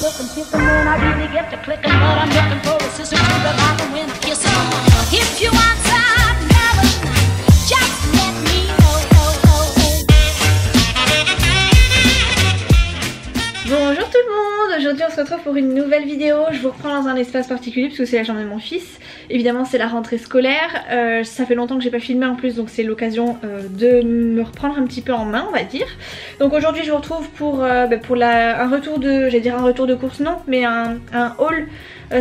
looking, kissing when I really get to clicking, but I'm looking for a sister to the I can win a kiss. If you want some loving, just let me know. Bonjour tout le monde, aujourd'hui on se retrouve pour une nouvelle vidéo. Je vous reprends dans un espace particulier parce que c'est la chambre de mon fils. Évidemment c'est la rentrée scolaire, ça fait longtemps que j'ai pas filmé en plus, donc c'est l'occasion de me reprendre un petit peu en main on va dire. Donc aujourd'hui je vous retrouve pour un retour de, j'allais dire un retour de course non, mais un haul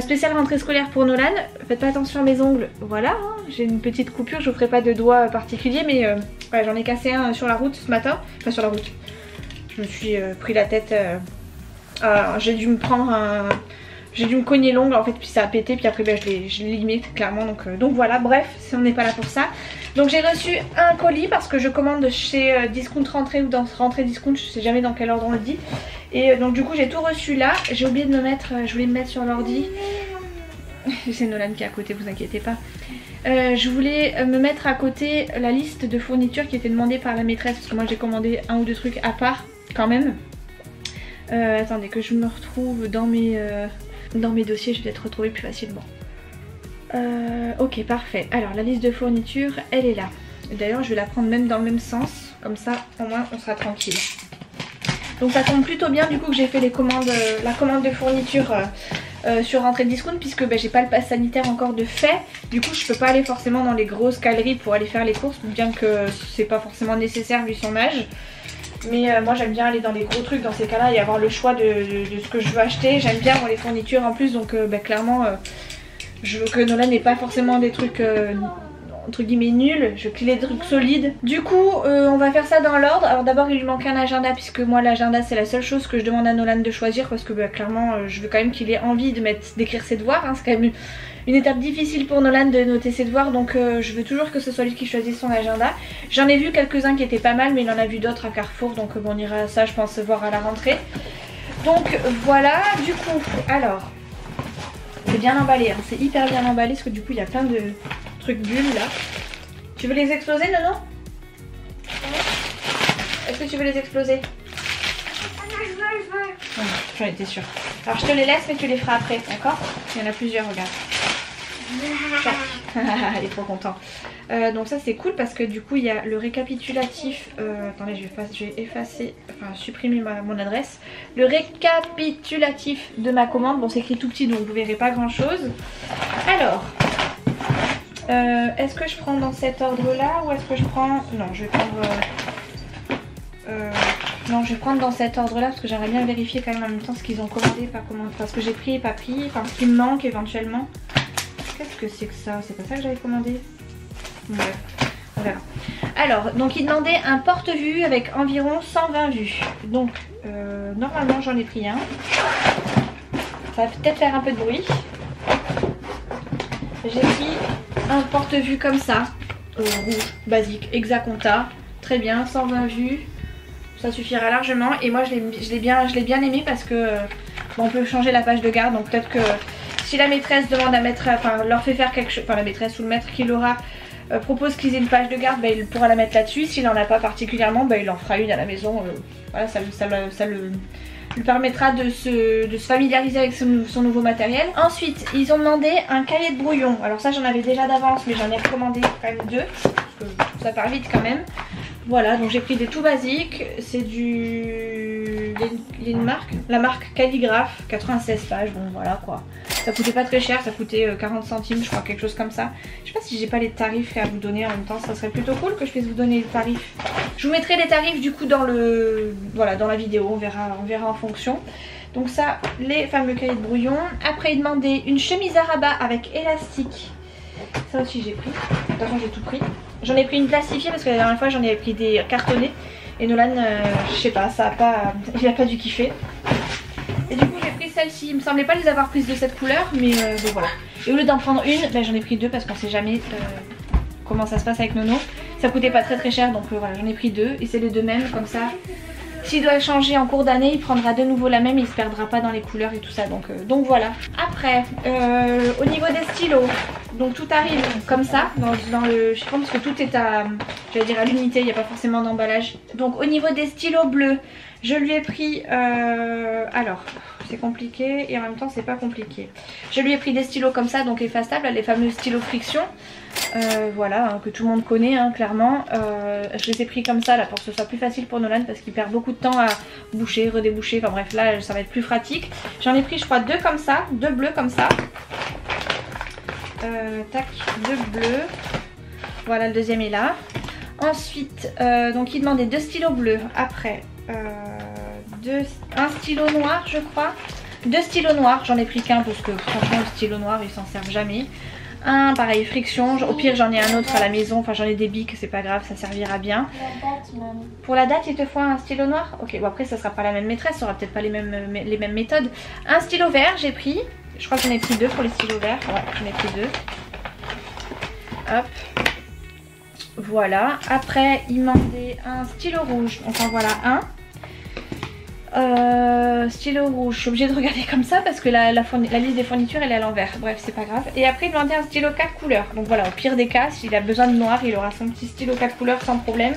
spécial rentrée scolaire pour Nolan. Faites pas attention à mes ongles, voilà, hein. J'ai une petite coupure, je vous ferai pas de doigts particuliers mais ouais, j'en ai cassé un sur la route ce matin, enfin sur la route. Je me suis pris la tête, j'ai dû me prendre un... J'ai dû me cogner l'ongle en fait, puis ça a pété, puis après je l'ai limé clairement, donc voilà, bref, on n'est pas là pour ça. Donc j'ai reçu un colis parce que je commande chez Discount Rentrée ou dans Rentrée Discount, je sais jamais dans quel ordre on le dit. Et donc du coup j'ai tout reçu là, j'ai oublié de me mettre, je voulais me mettre sur l'ordi. C'est Nolan qui est à côté, vous inquiétez pas. Je voulais me mettre à côté la liste de fournitures qui était demandée par la maîtresse, parce que moi j'ai commandé un ou deux trucs à part quand même. Attendez que je me retrouve dans mes dossiers, je vais peut-être retrouver plus facilement. Ok, parfait. Alors la liste de fournitures, elle est là. D'ailleurs je vais la prendre même dans le même sens, comme ça au moins on sera tranquille. Donc ça tombe plutôt bien du coup que j'ai fait les commandes, la commande de fournitures sur Rentrée Discount, puisque j'ai pas le pass sanitaire encore de fait. Du coup je peux pas aller forcément dans les grosses galeries pour aller faire les courses, bien que c'est pas forcément nécessaire vu son âge. Mais moi j'aime bien aller dans les gros trucs dans ces cas là et avoir le choix de ce que je veux acheter. J'aime bien avoir les fournitures en plus, donc clairement je veux que Nolan n'ait pas forcément des trucs entre guillemets nuls, je veux qu'il ait des trucs solides. Du coup on va faire ça dans l'ordre. Alors d'abord il lui manque un agenda, puisque moi l'agenda c'est la seule chose que je demande à Nolan de choisir, parce que clairement je veux quand même qu'il ait envie d'écrire ses devoirs, hein. C'est quand même une étape difficile pour Nolan de noter ses devoirs, donc je veux toujours que ce soit lui qui choisisse son agenda. J'en ai vu quelques-uns qui étaient pas mal, mais il en a vu d'autres à Carrefour, donc bon, on ira ça je pense voir à la rentrée. Donc voilà, du coup, alors, c'est bien emballé, hein. C'est hyper bien emballé, parce que du coup il y a plein de trucs bulles là. Tu veux les exploser, Nono? Est-ce que tu veux les exploser? Oh, j'en étais sûre. Alors je te les laisse, mais tu les feras après, d'accord? Il y en a plusieurs, regarde. Elle est trop content. Donc ça c'est cool parce que du coup il y a le récapitulatif. Attendez, je vais effacer, enfin supprimer mon adresse. Le récapitulatif de ma commande. Bon c'est écrit tout petit donc vous verrez pas grand chose. Alors est-ce que je prends dans cet ordre là ou est-ce que je prends... Non je vais prendre... non je vais prendre dans cet ordre là parce que j'aimerais bien vérifier quand même en même temps ce qu'ils ont commandé, pas commandé, enfin ce que j'ai pris et pas pris, enfin ce qui me manque éventuellement. Qu'est-ce que c'est que ça? C'est pas ça que j'avais commandé? Bref, on verra. Alors, donc il demandait un porte-vue avec environ 120 vues. Donc, normalement j'en ai pris un. Ça va peut-être faire un peu de bruit. J'ai pris un porte-vue comme ça, rouge, basique, Exaconta. Très bien, 120 vues. Ça suffira largement. Et moi je l'ai bien aimé parce que bon, on peut changer la page de garde. Donc peut-être que si la maîtresse demande à mettre, enfin leur fait faire quelque chose, enfin la maîtresse ou le maître qui l'aura propose qu'ils aient une page de garde, il pourra la mettre là-dessus. S'il n'en a pas particulièrement, il en fera une à la maison. Voilà, ça lui permettra de se familiariser avec son nouveau matériel. Ensuite, ils ont demandé un cahier de brouillon. Alors ça j'en avais déjà d'avance, mais j'en ai recommandé quand même deux, parce que ça part vite quand même. Voilà, donc j'ai pris des tout basiques, c'est du... Il y a une marque, la marque Calligraphe, 96 pages, bon voilà quoi. Ça coûtait pas très cher, ça coûtait 40 centimes je crois, quelque chose comme ça. Je sais pas si j'ai pas les tarifs à vous donner en même temps, ça serait plutôt cool que je puisse vous donner les tarifs. Je vous mettrai les tarifs du coup dans le... Voilà, dans la vidéo, on verra en fonction. Donc ça, les fameux cahiers de brouillon. Après il demandait une chemise à rabat avec élastique. Ça aussi j'ai pris, de toute façon j'ai tout pris. J'en ai pris une plastifiée parce que la dernière fois j'en ai pris des cartonnés. Et Nolan, je sais pas, il a pas dû kiffer. Et du coup j'ai pris celle-ci, il me semblait pas les avoir prises de cette couleur, mais bon voilà. Et au lieu d'en prendre une, j'en ai pris deux parce qu'on sait jamais comment ça se passe avec Nono. Ça coûtait pas très cher, donc voilà, j'en ai pris deux et c'est les deux mêmes, comme ça. S'il doit changer en cours d'année, il prendra de nouveau la même, il se perdra pas dans les couleurs et tout ça, donc voilà. Après, au niveau des stylos, donc tout arrive comme ça dans le chiffon, parce que tout est à, j'allais dire à l'unité, il n'y a pas forcément d'emballage. Donc au niveau des stylos bleus, je lui ai pris, alors c'est compliqué et en même temps c'est pas compliqué. Je lui ai pris des stylos comme ça, donc effaçables, les fameux stylos friction. Voilà, hein, que tout le monde connaît hein, clairement. Je les ai pris comme ça là pour que ce soit plus facile pour Nolan parce qu'il perd beaucoup de temps à boucher, redéboucher. Enfin bref, là ça va être plus pratique. J'en ai pris je crois 2 comme ça, 2 bleus comme ça. Tac, 2 bleus. Voilà, le deuxième est là. Ensuite, donc il demandait 2 stylos bleus. Après, un stylo noir je crois. 2 stylos noirs, j'en ai pris qu'un parce que franchement le stylo noir ils s'en servent jamais. Un pareil friction, au pire j'en ai un autre à la maison, enfin j'en ai des bics, c'est pas grave, ça servira bien. Pour la date il te faut un stylo noir? Ok, bon après ça sera pas la même maîtresse, ça aura peut-être pas les mêmes méthodes. Un stylo vert j'ai pris, je crois que j'en ai pris 2 pour les stylos verts, ouais j'en ai pris 2. Hop. Voilà, après il demandait un stylo rouge, donc en voilà un. Stylo rouge, je suis obligée de regarder comme ça parce que la liste des fournitures elle est à l'envers, bref c'est pas grave. Et après il demandait un stylo 4 couleurs, donc voilà, au pire des cas s'il a besoin de noir il aura son petit stylo 4 couleurs sans problème.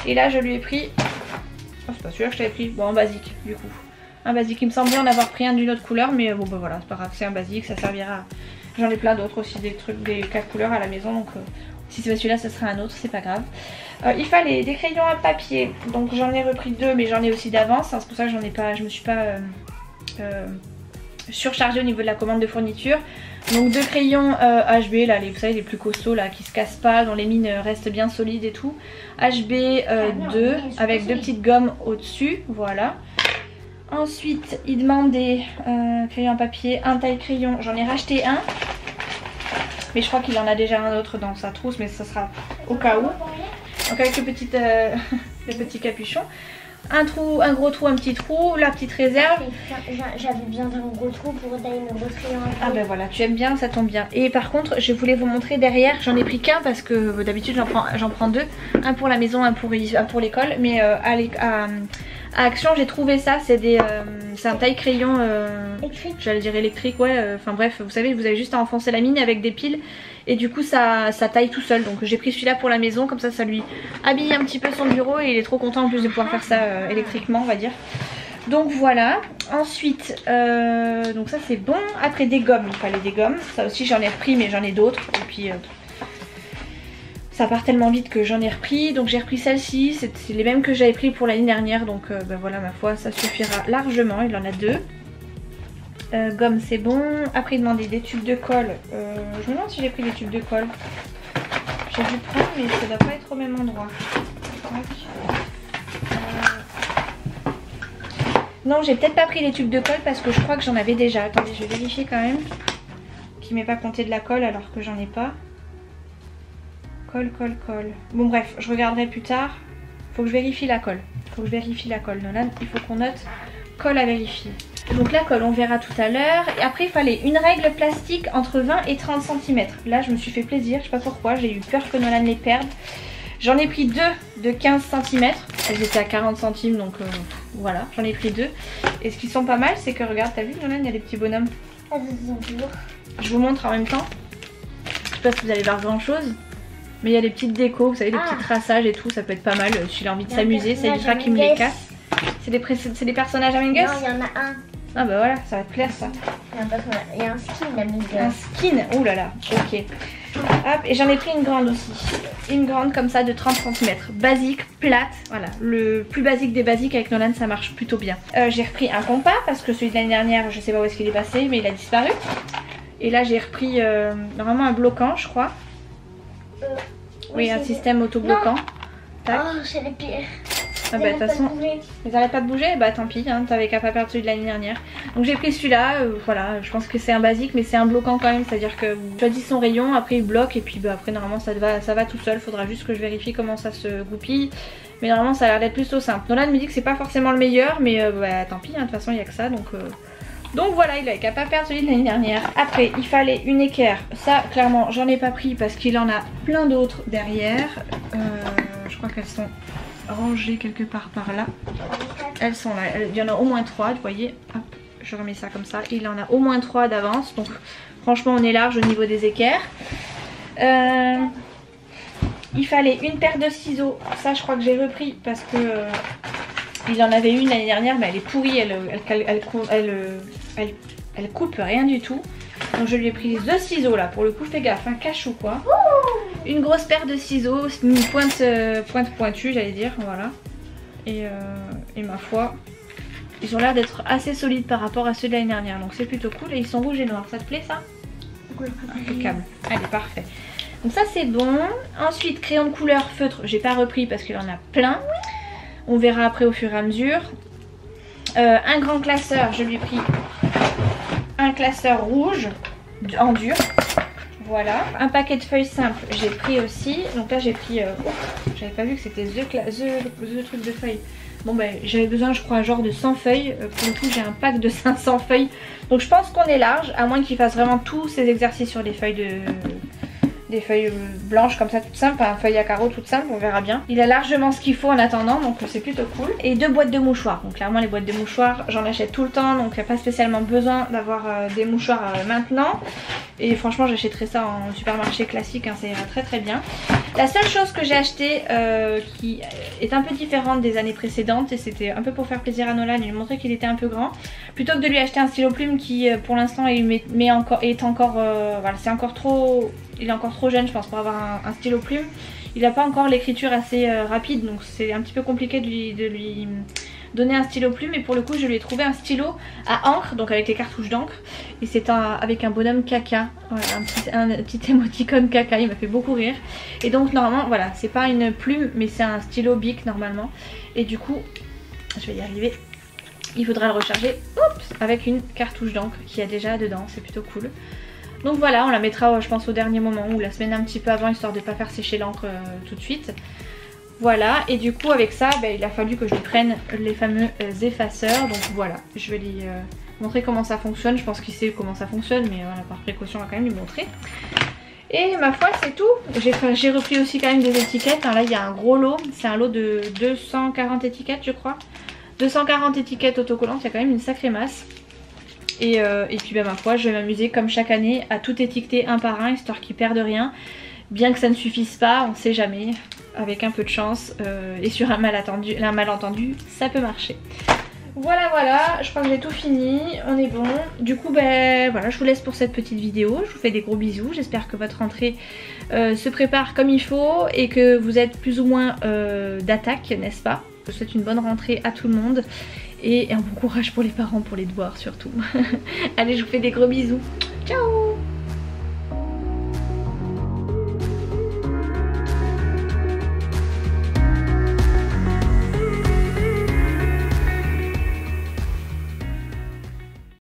Et là je lui ai pris, oh, c'est pas celui-là que je t'avais pris, bon en basique du coup. Un basique, il me semblait en avoir pris un d'une autre couleur mais bon bah voilà c'est pas grave, c'est un basique, ça servira. J'en ai plein d'autres aussi, des trucs, des 4 couleurs à la maison donc si c'est pas celui-là ce sera un autre, c'est pas grave. Il fallait des crayons à papier, donc j'en ai repris 2 mais j'en ai aussi d'avance, hein, c'est pour ça que je me suis pas surchargée au niveau de la commande de fourniture. Donc 2 crayons HB là, vous savez les plus costauds là, qui se cassent pas, dont les mines restent bien solides et tout. HB 2 avec 2 petites gommes au dessus, voilà. Ensuite il demandait crayon à papier, un taille crayon, j'en ai racheté un. Mais je crois qu'il en a déjà un autre dans sa trousse, mais ça sera au cas où. Donc avec le petit capuchon. Un trou, un gros trou, un petit trou, la petite réserve. J'avais besoin d'un gros trou pour tailler mes gros crayons. Ah ben voilà, tu aimes bien, ça tombe bien. Et par contre, je voulais vous montrer derrière, j'en ai pris qu'un parce que d'habitude j'en prends 2. Un pour la maison, un pour l'école. Mais à Action, j'ai trouvé ça, c'est un taille crayon, j'allais dire électrique, ouais, enfin bref, vous savez, vous avez juste à enfoncer la mine avec des piles et du coup ça taille tout seul. Donc j'ai pris celui-là pour la maison, comme ça lui habille un petit peu son bureau et il est trop content en plus de pouvoir faire ça électriquement, on va dire. Donc voilà, ensuite, donc ça c'est bon. Après des gommes, il fallait des gommes, ça aussi j'en ai repris mais j'en ai d'autres et puis... ça part tellement vite que j'en ai repris, donc j'ai repris celle-ci, c'est les mêmes que j'avais pris pour l'année dernière, donc ben voilà ma foi ça suffira largement, il en a 2. Gomme c'est bon, après il demandait des tubes de colle, je me demande si j'ai pris des tubes de colle. J'ai dû prendre mais ça doit pas être au même endroit. Non j'ai peut-être pas pris les tubes de colle parce que je crois que j'en avais déjà, attendez je vais vérifier quand même, qu'il m'ait pas compté de la colle alors que j'en ai pas. Colle. Bon bref, je regarderai plus tard. Faut que je vérifie la colle. Nolan, il faut qu'on note colle à vérifier. Donc la colle, on verra tout à l'heure. Et après, il fallait une règle plastique entre 20 et 30 cm. Là, je me suis fait plaisir. Je sais pas pourquoi. J'ai eu peur que Nolan les perde. J'en ai pris 2 de 15 cm. Elles étaient à 40 centimes. Donc voilà, j'en ai pris 2. Et ce qui sont pas mal, c'est que regarde, t'as vu Nolan, il y a des petits bonhommes. Je vous montre en même temps. Je sais pas si vous allez voir grand chose. Mais il y a des petites décos, vous savez, des petits traçages et tout, ça peut être pas mal s'il a envie de s'amuser, ça évitera qu'il me les casse. C'est des personnages Among Us? Non, il y en a un. Ah bah voilà, ça va te plaire ça. Il y a un skin Among Us. Un skin? Ouh là là, ok. Hop, et j'en ai pris une grande aussi. Une grande comme ça de 30 cm. Basique, plate, voilà. Le plus basique des basiques avec Nolan, ça marche plutôt bien. J'ai repris un compas parce que celui de l'année dernière, je sais pas où est-ce qu'il est passé, mais il a disparu. Et là j'ai repris normalement un bloquant, je crois. Oui, un système autobloquant. Oh, c'est les pires. Ah bah de toute façon, ils n'arrêtent pas de bouger, bah tant pis, hein, t'avais qu'à pas perdre celui de l'année dernière. Donc j'ai pris celui-là, voilà, je pense que c'est un basique mais c'est un bloquant quand même, c'est-à-dire que vous choisissez son rayon, après il bloque et puis bah, après normalement ça va tout seul, faudra juste que je vérifie comment ça se goupille. Mais normalement ça a l'air d'être plutôt simple. Nolan me dit que c'est pas forcément le meilleur mais bah tant pis, hein, de toute façon il n'y a que ça donc voilà, il avait qu'à pas perdre celui de l'année dernière. Après, il fallait une équerre. Ça, clairement, j'en ai pas pris parce qu'il en a plein d'autres derrière. Je crois qu'elles sont rangées quelque part par là. Elles sont là. Il y en a au moins 3, vous voyez. Hop, je remets ça comme ça. Il en a au moins 3 d'avance. Donc, franchement, on est large au niveau des équerres. Il fallait une paire de ciseaux. Ça, je crois que j'ai repris parce que Il en avait une l'année dernière, mais elle est pourrie, elle coupe rien du tout. Donc je lui ai pris 2 ciseaux là, pour le coup fais gaffe, un cache ou quoi. Une grosse paire de ciseaux, une pointe pointue j'allais dire, voilà. Et ma foi, ils ont l'air d'être assez solides par rapport à ceux de l'année dernière, donc c'est plutôt cool. Et ils sont rouges et noirs, ça te plaît ça? Impeccable, allez parfait. Donc ça c'est bon. Ensuite crayon de couleur feutre, j'ai pas repris parce qu'il en a plein. On verra après au fur et à mesure. Un grand classeur, je lui ai pris un classeur rouge en dur. Voilà. Un paquet de feuilles simples, j'ai pris aussi. Donc là j'ai pris... j'avais pas vu que c'était the truc de feuilles. Bon ben j'avais besoin je crois genre de 100 feuilles. Pour le coup j'ai un pack de 500 feuilles. Donc je pense qu'on est large, à moins qu'il fasse vraiment tous ces exercices sur des feuilles blanches comme ça toutes simples, un feuille à carreaux toutes simples, on verra bien. Il a largement ce qu'il faut en attendant, donc c'est plutôt cool. Et 2 boîtes de mouchoirs, donc clairement les boîtes de mouchoirs j'en achète tout le temps, donc il n'y a pas spécialement besoin d'avoir des mouchoirs maintenant. Et franchement j'achèterais ça en supermarché classique, hein, ça ira très très bien. La seule chose que j'ai acheté qui est un peu différente des années précédentes, et c'était un peu pour faire plaisir à Nolan et lui montrer qu'il était un peu grand, plutôt que de lui acheter un stylo plume qui pour l'instant voilà, c'est encore trop... Il est encore trop jeune je pense pour avoir un stylo plume. Il n'a pas encore l'écriture assez rapide, donc c'est un petit peu compliqué de lui donner un stylo plume. Et pour le coup je lui ai trouvé un stylo à encre, donc avec les cartouches d'encre. Et c'est avec un bonhomme caca, voilà, un petit émoticône caca, il m'a fait beaucoup rire. Et donc normalement voilà, c'est pas une plume mais c'est un stylo bic normalement. Et du coup, je vais y arriver, il faudra le recharger avec une cartouche d'encre qu'il y a déjà dedans, c'est plutôt cool. Donc voilà, on la mettra je pense au dernier moment ou la semaine un petit peu avant, histoire de ne pas faire sécher l'encre tout de suite. Voilà, et du coup avec ça il a fallu que je prenne les fameux effaceurs. Donc voilà, je vais lui montrer comment ça fonctionne. Je pense qu'il sait comment ça fonctionne, mais voilà, par précaution on va quand même lui montrer. Et ma foi c'est tout. J'ai repris aussi quand même des étiquettes, hein. Là il y a un gros lot, c'est un lot de 240 étiquettes je crois. 240 étiquettes autocollantes, il y a quand même une sacrée masse. Et puis ma foi je vais m'amuser comme chaque année à tout étiqueter un par un, histoire qu'ils perdent rien. Bien que ça ne suffise pas, on sait jamais, avec un peu de chance et sur un malentendu ça peut marcher. Voilà, je crois que j'ai tout fini, on est bon. Du coup voilà, je vous laisse pour cette petite vidéo, je vous fais des gros bisous. J'espère que votre rentrée se prépare comme il faut et que vous êtes plus ou moins d'attaque, n'est-ce pas? Je vous souhaite une bonne rentrée à tout le monde. Et un bon courage pour les parents, pour les devoirs surtout. Allez, je vous fais des gros bisous. Ciao!